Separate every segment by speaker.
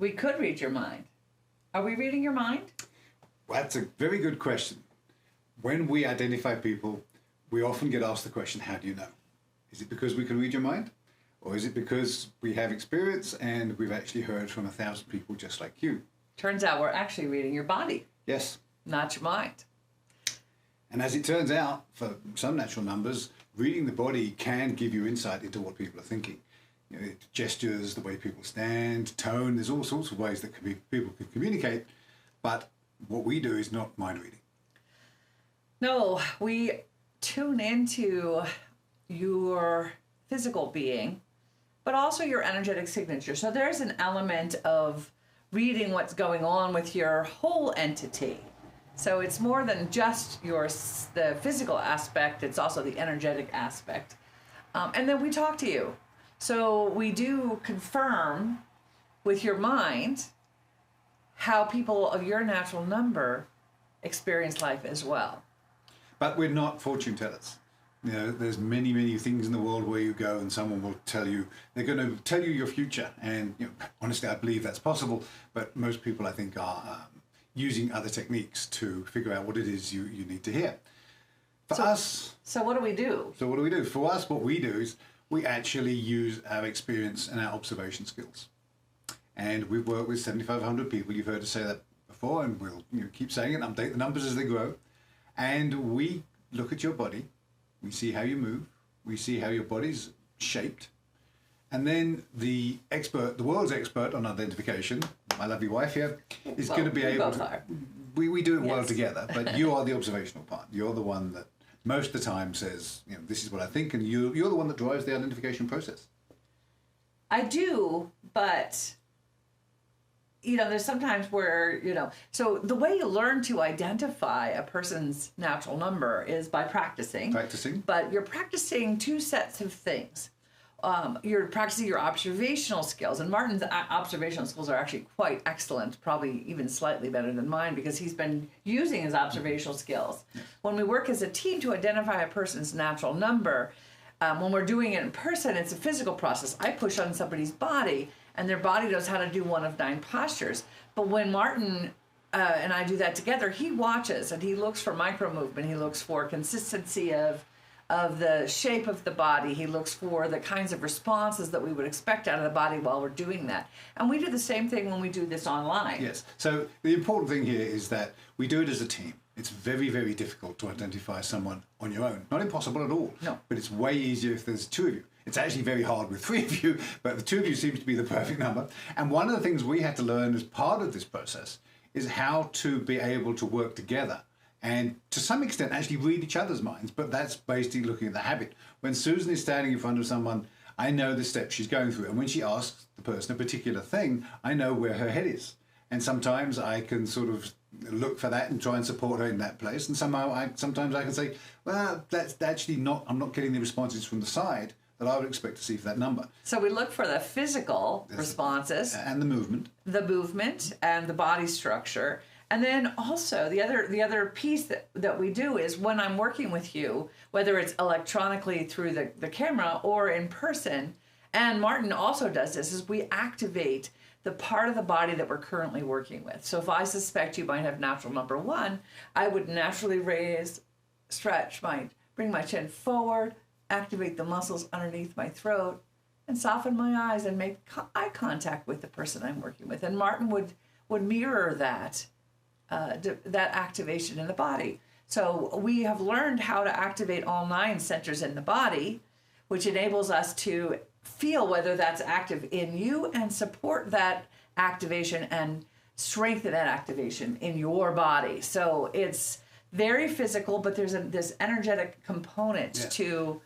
Speaker 1: We could read your mind. Are we reading your mind?
Speaker 2: Well, that's a very good question. When we identify people, we often get asked the question, how do you know? Is it because we can read your mind? Or is it because we have experience and we've actually heard from 1,000 people just like you?
Speaker 1: Turns out we're actually reading your body,
Speaker 2: Yes.
Speaker 1: not your mind.
Speaker 2: And as it turns out, for some natural numbers, reading the body can give you insight into what people are thinking. You know, gestures, the way people stand, tone, there's all sorts of ways that people can communicate. But what we do is not mind reading.
Speaker 1: No, we tune into your physical being, but also your energetic signature. So there's an element of reading what's going on with your whole entity. So it's more than just the physical aspect, it's also the energetic aspect. And then we talk to you. So we do confirm with your mind how people of your natural number experience life as well.
Speaker 2: But we're not fortune tellers. You know, there's many, many things in the world where you go and someone will tell you, they're going to tell you your future. And you know, honestly, I believe that's possible. But most people, I think, are using other techniques to figure out what it is you need to hear. For us...
Speaker 1: So what do we do?
Speaker 2: So what do we do? For us, what we do is we actually use our experience and our observation skills. And we've worked with 7,500 people. You've heard us say that before, and we'll keep saying it, update the numbers as they grow. And we look at your body. We see how you move. We see how your body's shaped. And then the world's expert on identification, my lovely wife here, is going to be able to... We do it well together, but you are the observational part. You're the one that most of the time says, you know, this is what I think, and you're the one that drives the identification process.
Speaker 1: I do, but... You know, there's sometimes where, so the way you learn to identify a person's natural number is by practicing.
Speaker 2: Practicing.
Speaker 1: But you're practicing two sets of things. You're practicing your observational skills, and Martin's observational skills are actually quite excellent, probably even slightly better than mine, because he's been using his observational skills. Yes. When we work as a team to identify a person's natural number, when we're doing it in person, it's a physical process. I push on somebody's body, and their body knows how to do one of 9 postures. But when Martin and I do that together, he watches and he looks for micro movement. He looks for consistency of the shape of the body. He looks for the kinds of responses that we would expect out of the body while we're doing that. And we do the same thing when we do this online.
Speaker 2: Yes. So the important thing here is that we do it as a team. It's very, very difficult to identify someone on your own. Not impossible at all.
Speaker 1: No.
Speaker 2: But it's way easier if there's 2 of you. It's actually very hard with 3 of you, but the 2 of you seems to be the perfect number. And one of the things we had to learn as part of this process is how to be able to work together and to some extent actually read each other's minds, but that's basically looking at the habit. When Susan is standing in front of someone, I know the steps she's going through, and when she asks the person a particular thing, I know where her head is. And sometimes I can sort of look for that and try and support her in that place, and sometimes I can say, well, that's actually not, I'm not getting the responses from the side that I would expect to see for that number.
Speaker 1: So we look for the physical responses.
Speaker 2: And the movement.
Speaker 1: The movement and the body structure. And then also the other piece that we do is when I'm working with you, whether it's electronically through the camera or in person, and Martin also does this, is we activate the part of the body that we're currently working with. So if I suspect you might have natural number 1, I would naturally raise, stretch, bring my chin forward, activate the muscles underneath my throat, and soften my eyes and make eye contact with the person I'm working with. And Martin would mirror that activation in the body. So we have learned how to activate all 9 centers in the body, which enables us to feel whether that's active in you and support that activation and strengthen that activation in your body. So it's very physical, but there's this energetic component to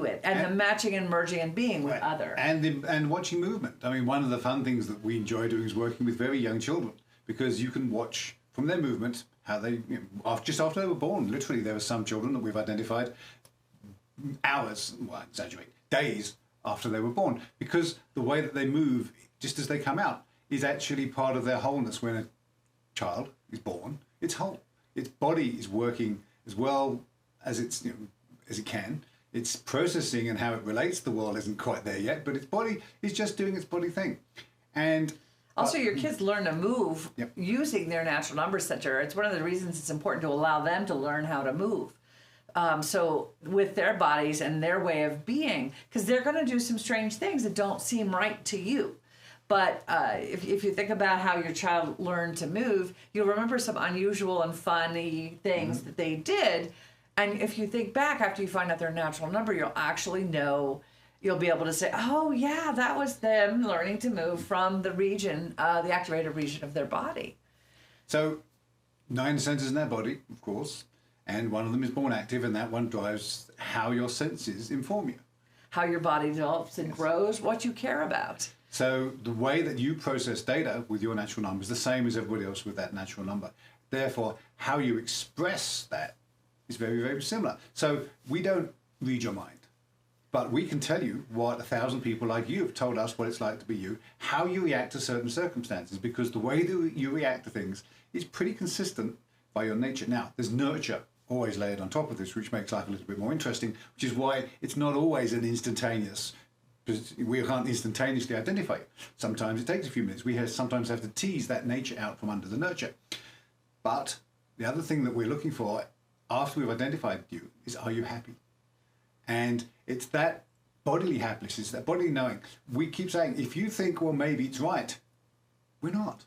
Speaker 1: it, and the matching and merging and being with other.
Speaker 2: And watching movement. I mean, one of the fun things that we enjoy doing is working with very young children, because you can watch from their movement how they, just after they were born, literally there were some children that we've identified hours, well, I exaggerate, days after they were born, because the way that they move just as they come out is actually part of their wholeness. When a child is born, it's whole. Its body is working as well as as it can. Its processing and how it relates to the world isn't quite there yet, but its body is just doing its body thing. And
Speaker 1: Also, your kids learn to move
Speaker 2: Yep.
Speaker 1: using their natural number center. It's one of the reasons it's important to allow them to learn how to move. So with their bodies and their way of being, because they're going to do some strange things that don't seem right to you. But if you think about how your child learned to move, you'll remember some unusual and funny things that they did. And if you think back after you find out their natural number, you'll actually know, you'll be able to say, oh, yeah, that was them learning to move from the region, the activated region of their body.
Speaker 2: So 9 centers in their body, of course, and one of them is born active, and that one drives how your senses inform you.
Speaker 1: How your body develops and grows, what you care about.
Speaker 2: So the way that you process data with your natural number is the same as everybody else with that natural number. Therefore, how you express that is very, very similar. So we don't read your mind, but we can tell you what 1,000 people like you have told us what it's like to be you, how you react to certain circumstances, because the way that you react to things is pretty consistent by your nature. Now, there's nurture always layered on top of this, which makes life a little bit more interesting, which is why it's not always an instantaneous, because we can't instantaneously identify it. Sometimes it takes a few minutes. Sometimes have to tease that nature out from under the nurture. But the other thing that we're looking for after we've identified you is, are you happy? And it's that bodily happiness, it's that bodily knowing. We keep saying, if you think, well, maybe it's right, we're not.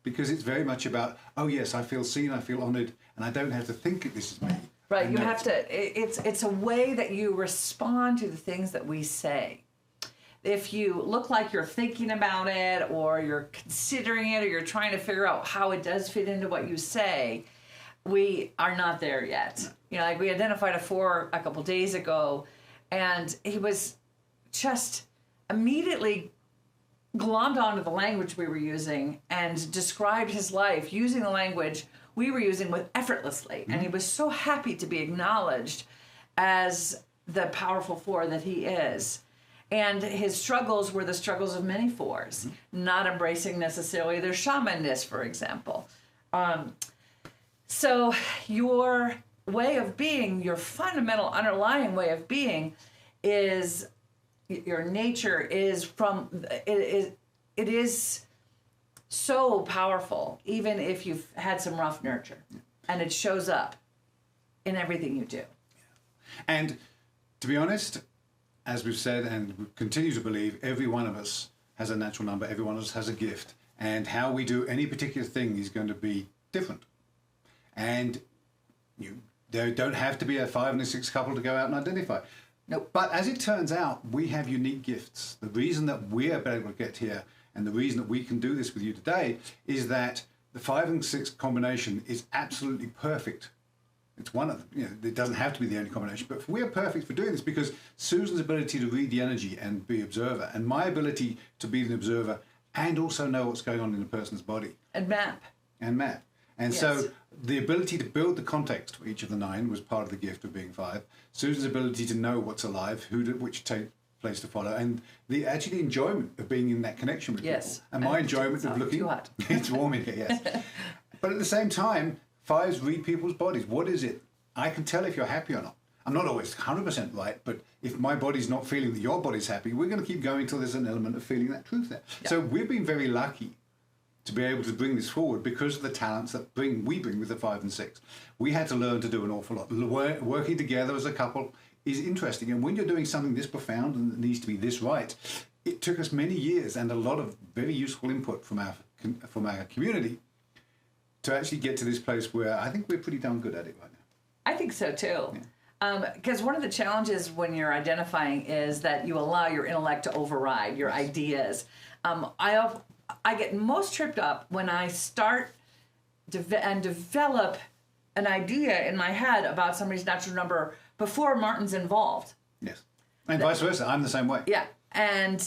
Speaker 2: Because it's very much about, oh yes, I feel seen, I feel honored, and I don't have to think that this is me.
Speaker 1: Right, you have to, it's a way that you respond to the things that we say. If you look like you're thinking about it, or you're considering it, or you're trying to figure out how it does fit into what you say, we are not there yet. You know, like we identified a 4 a couple days ago, and he was just immediately glommed onto the language we were using and described his life using the language we were using with effortlessly. And he was so happy to be acknowledged as the powerful 4 that he is. And his struggles were the struggles of many 4s, not embracing necessarily their shamanness, for example. So your way of being, your fundamental underlying way of being, is your nature is from it is so powerful, even if you've had some rough nurture, and it shows up in everything you do.
Speaker 2: And to be honest, as we've said and we continue to believe, every one of us has a natural number, every one of us has a gift, and how we do any particular thing is going to be different. And there don't have to be a 5 and a 6 couple to go out and identify.
Speaker 1: Nope.
Speaker 2: But as it turns out, we have unique gifts. The reason that we're able to get here, and the reason that we can do this with you today, is that the 5 and 6 combination is absolutely perfect. It's one of them. It doesn't have to be the only combination, but we're perfect for doing this because Susan's ability to read the energy and be observer, and my ability to be an observer and also know what's going on in a person's body.
Speaker 1: And map.
Speaker 2: And
Speaker 1: Yes.
Speaker 2: so the ability to build the context for each of the 9 was part of the gift of being 5. Susan's ability to know what's alive, which place to follow, and the enjoyment of being in that connection with
Speaker 1: Yes.
Speaker 2: people. And my enjoyment of looking...
Speaker 1: Too hot.
Speaker 2: It's warm in here, yes. But at the same time, 5s read people's bodies. What is it? I can tell if you're happy or not. I'm not always 100% right, but if my body's not feeling that your body's happy, we're going to keep going until there's an element of feeling that truth there.
Speaker 1: Yeah.
Speaker 2: So we've been very lucky to be able to bring this forward because of the talents that we bring with the 5 and 6. We had to learn to do an awful lot. Working together as a couple is interesting. And when you're doing something this profound and it needs to be this right, it took us many years and a lot of very useful input from our community to actually get to this place where I think we're pretty darn good at it right now.
Speaker 1: I think so too.
Speaker 2: Yeah.
Speaker 1: Because one of the challenges when you're identifying is that you allow your intellect to override your ideas. I get most tripped up when I start and develop an idea in my head about somebody's natural number before Martin's involved.
Speaker 2: Yes. And vice versa. I'm the same way.
Speaker 1: Yeah. And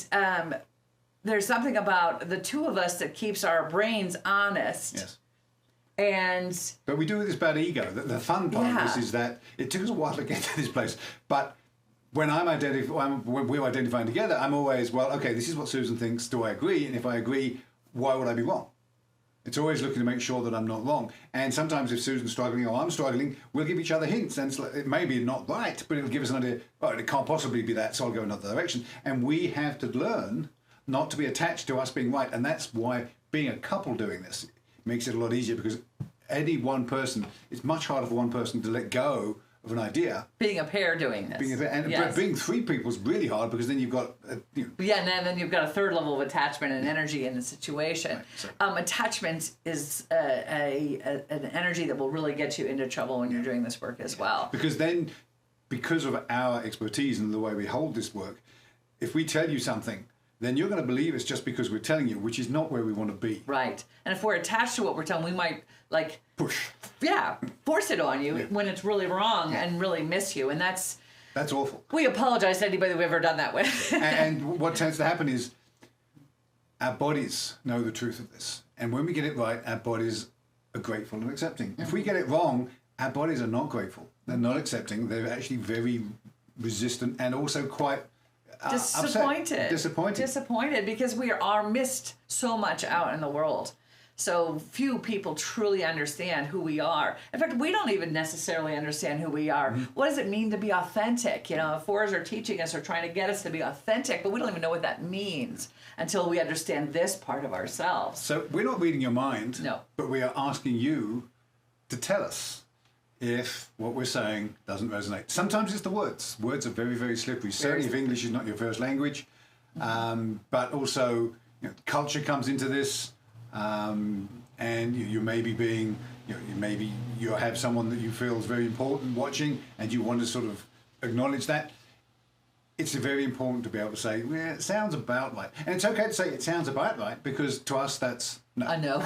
Speaker 1: there's something about the 2 of us that keeps our brains honest.
Speaker 2: Yes. But we do this about ego. The fun part of this is that it took us a while to get to this place. But when we're identifying together, I'm always, well, okay, this is what Susan thinks. Do I agree? And if I agree, why would I be wrong? It's always looking to make sure that I'm not wrong. And sometimes if Susan's struggling or I'm struggling, we'll give each other hints. And it may be not right, but it'll give us an idea, oh, it can't possibly be that, so I'll go another direction. And we have to learn not to be attached to us being right. And that's why being a couple doing this makes it a lot easier, because any one person, it's much harder for one person to let go of an idea.
Speaker 1: Being a pair doing this.
Speaker 2: But being three people is really hard, because then you've got...
Speaker 1: Yeah, and then you've got a third level of attachment and energy in the situation.
Speaker 2: Right, so.
Speaker 1: Attachment is an energy that will really get you into trouble when you're doing this work as well.
Speaker 2: Because then, because of our expertise and the way we hold this work, if we tell you something, then you're going to believe it's just because we're telling you, which is not where we want to be.
Speaker 1: Right. And if we're attached to what we're telling, we might
Speaker 2: push.
Speaker 1: Yeah, force it on you when it's really wrong and really miss you. And that's
Speaker 2: awful.
Speaker 1: We apologize to anybody we've ever done that with.
Speaker 2: and what tends to happen is our bodies know the truth of this. And when we get it right, our bodies are grateful and accepting. Mm-hmm. If we get it wrong, our bodies are not grateful. They're not accepting. They're actually very resistant and also quite disappointed because we are missed so much out in the world. So few people truly understand who we are. In fact, we don't even necessarily understand who we are. Mm-hmm. What does it mean to be authentic? You know, fours are teaching us or trying to get us to be authentic, but we don't even know what that means until we understand this part of ourselves. So we're not reading your mind.
Speaker 1: No.
Speaker 2: But we are asking you to tell us if what we're saying doesn't resonate. Sometimes it's the words. Words are very, very slippery. Certainly if English is not your first language. But also, culture comes into this. And you may be being, maybe you have someone that you feel is very important watching, and you want to sort of acknowledge that. It's very important to be able to say, well, it sounds about right. And it's okay to say it sounds about right, because to us that's no.
Speaker 1: I know.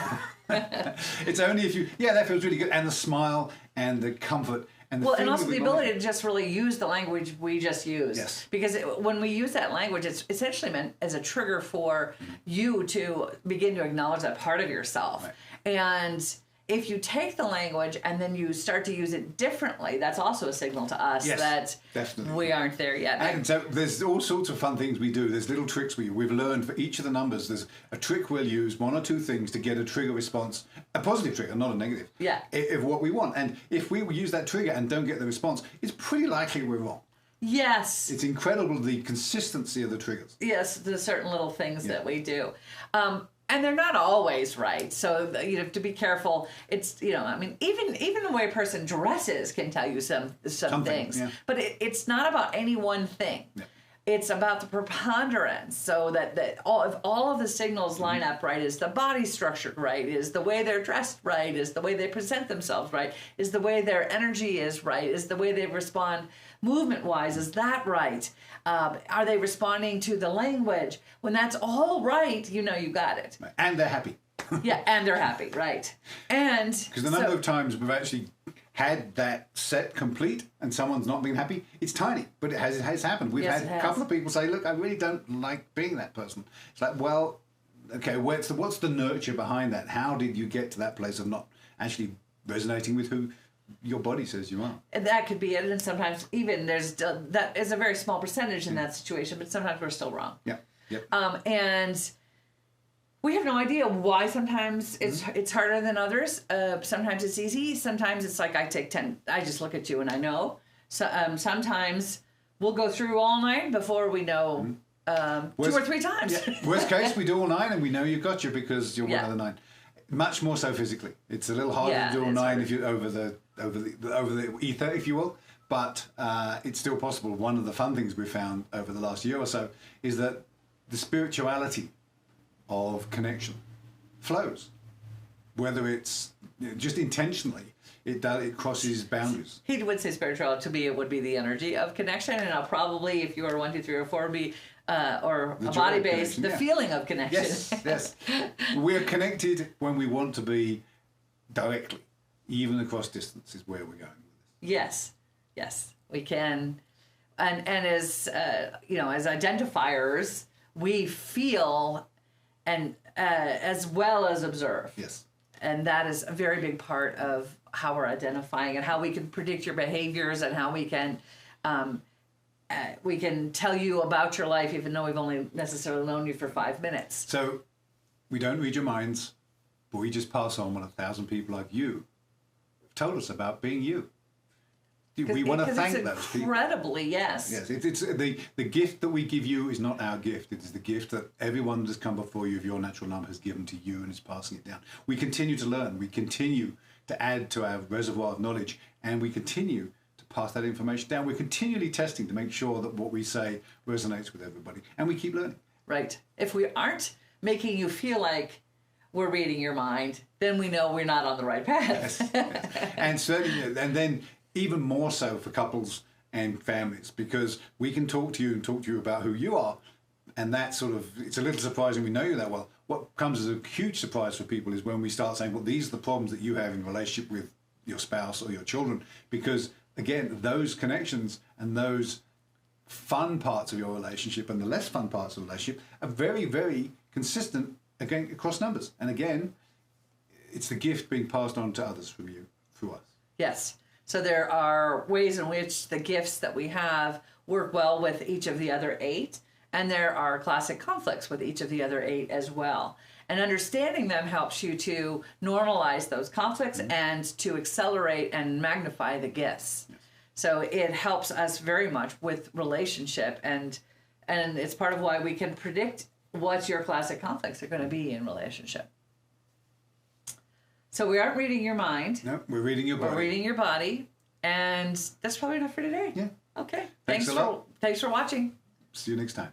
Speaker 2: It's only if that feels really good. And the smile and the comfort. And
Speaker 1: and also the ability to just really use the language we just used.
Speaker 2: Yes.
Speaker 1: Because when we use that language, it's essentially meant as a trigger for you to begin to acknowledge that part of yourself. Right. And if you take the language and then you start to use it differently, that's also a signal to us that
Speaker 2: definitely.
Speaker 1: We aren't there yet.
Speaker 2: And so there's all sorts of fun things we do. There's little tricks we've learned for each of the numbers. There's a trick we'll use, one or two things to get a trigger response, a positive trigger, not a negative, of what we want. And if we use that trigger and don't get the response, it's pretty likely we're wrong.
Speaker 1: Yes.
Speaker 2: It's incredible the consistency of the triggers.
Speaker 1: Yes, the certain little things that we do. And they're not always right, so you have to be careful. It's even the way a person dresses can tell you some things, but it's not about any one thing. Yeah. It's about the preponderance, so that if all of the signals line up right, is the body structure right, is the way they're dressed right, is the way they present themselves right, is the way their energy is right, is the way they respond movement-wise, is that right? Are they responding to the language? When that's all right, you got it.
Speaker 2: And they're happy.
Speaker 1: Yeah, and they're happy, right. And
Speaker 2: because the number of times we've actually had that set complete and someone's not been happy, it's tiny, but it has happened. We've had a couple of people say, look, I really don't like being that person. It's like, well, okay, what's the nurture behind that? How did you get to that place of not actually resonating with who your body says you are?
Speaker 1: And that could be it. And sometimes even that is a very small percentage in that situation, but sometimes we're still wrong.
Speaker 2: Yeah. Yep.
Speaker 1: And we have no idea why. Sometimes it's harder than others. Sometimes it's easy. Sometimes it's like I take 10. I just look at you and I know. So sometimes we'll go through all night before we know 2 or 3 times.
Speaker 2: Yeah. Worst case, we do all 9 and we know you've got you because you're one of the 9. Much more so physically. It's a little harder to do all 9 if you're over the ether, if you will. But it's still possible. One of the fun things we've found over the last year or so is that the spirituality of connection flows, whether it's just intentionally, it crosses boundaries.
Speaker 1: He would say spirituality to me, it would be the energy of connection, and I'll probably, if you are 1, 2, 3, or 4, be or a body base, the feeling of connection.
Speaker 2: Yes. We're connected when we want to be directly, even across distance is where we're going with
Speaker 1: this. Yes, we can, and as as identifiers, we feel and as well as observe.
Speaker 2: Yes.
Speaker 1: And that is a very big part of how we're identifying and how we can predict your behaviors and how we can tell you about your life even though we've only necessarily known you for 5 minutes.
Speaker 2: So we don't read your minds, but we just pass on what 1,000 people like you have told us about being you. We want to thank those people.
Speaker 1: Incredibly, yes.
Speaker 2: Yes, it's the gift that we give you is not our gift. It is the gift that everyone that has come before you of your natural number has given to you and is passing it down. We continue to learn. We continue to add to our reservoir of knowledge, and we continue to pass that information down. We're continually testing to make sure that what we say resonates with everybody, and we keep learning.
Speaker 1: Right. If we aren't making you feel like we're reading your mind, then we know we're not on the right path.
Speaker 2: Yes. And certainly, and then even more so for couples and families, because we can talk to you about who you are, and that sort of, it's a little surprising we know you that well. What comes as a huge surprise for people is when we start saying, well, these are the problems that you have in relationship with your spouse or your children, because again, those connections and those fun parts of your relationship and the less fun parts of the relationship are very, very consistent again across numbers. And again, it's the gift being passed on to others from you through us.
Speaker 1: Yes. So there are ways in which the gifts that we have work well with each of the other 8, and there are classic conflicts with each of the other 8 as well. And understanding them helps you to normalize those conflicts and to accelerate and magnify the gifts. Yes. So it helps us very much with relationship, and it's part of why we can predict what your classic conflicts are going to be in relationship. So we aren't reading your mind.
Speaker 2: No, we're reading your body.
Speaker 1: We're reading your body. And that's probably enough for today.
Speaker 2: Yeah.
Speaker 1: Okay.
Speaker 2: Thanks a lot.
Speaker 1: Thanks for watching.
Speaker 2: See you next time.